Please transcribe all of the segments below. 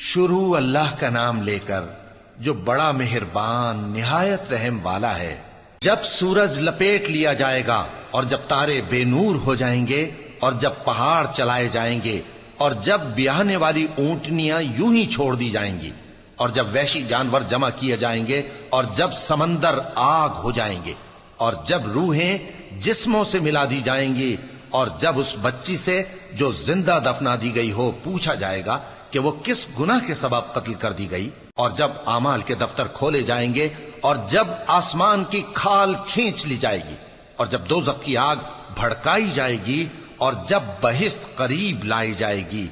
شروع اللہ کا نام لے کر جو بڑا مہربان نہایت رحم والا ہے۔ جب سورج لپیٹ لیا جائے گا اور جب تارے بے نور ہو جائیں گے اور جب پہاڑ چلائے جائیں گے اور جب بیاہنے والی اونٹنیاں یوں ہی چھوڑ دی جائیں گی اور جب وحشی جانور جمع کیے جائیں گے اور جب سمندر آگ ہو جائیں گے اور جب روحیں جسموں سے ملا دی جائیں گی اور جب اس بچی سے جو زندہ دفنا دی گئی ہو پوچھا جائے گا کہ وہ کس گناہ کے سبب قتل کر دی گئی، اور جب اعمال کے دفتر کھولے جائیں گے اور جب آسمان کی کھال کھینچ لی جائے گی اور جب دوزخ کی آگ بھڑکائی جائے گی اور جب بہشت قریب لائی جائے گی،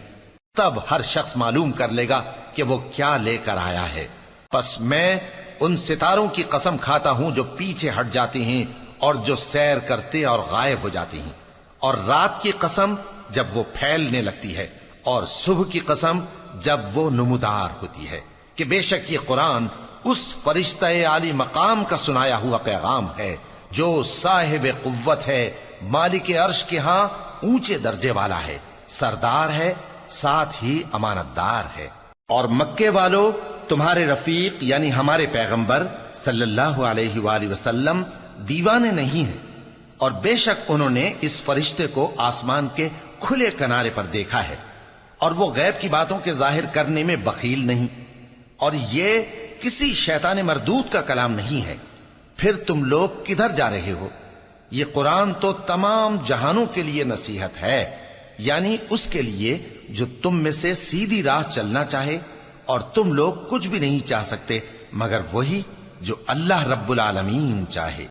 تب ہر شخص معلوم کر لے گا کہ وہ کیا لے کر آیا ہے۔ پس میں ان ستاروں کی قسم کھاتا ہوں جو پیچھے ہٹ جاتے ہیں اور جو سیر کرتے اور غائب ہو جاتے ہیں، اور رات کی قسم جب وہ پھیلنے لگتی ہے، اور صبح کی قسم جب وہ نمودار ہوتی ہے، کہ بے شک یہ قرآن اس فرشتہ عالی مقام کا سنایا ہوا پیغام ہے جو صاحب قوت ہے، مالک عرش کے ہاں اونچے درجے والا ہے، سردار ہے، ساتھ ہی امانت دار ہے۔ اور مکے والو، تمہارے رفیق یعنی ہمارے پیغمبر صلی اللہ علیہ وآلہ وسلم دیوانے نہیں ہیں، اور بے شک انہوں نے اس فرشتے کو آسمان کے کھلے کنارے پر دیکھا ہے، اور وہ غیب کی باتوں کے ظاہر کرنے میں بخیل نہیں، اور یہ کسی شیطان مردود کا کلام نہیں ہے۔ پھر تم لوگ کدھر جا رہے ہو؟ یہ قرآن تو تمام جہانوں کے لیے نصیحت ہے، یعنی اس کے لیے جو تم میں سے سیدھی راہ چلنا چاہے، اور تم لوگ کچھ بھی نہیں چاہ سکتے مگر وہی جو اللہ رب العالمین چاہے۔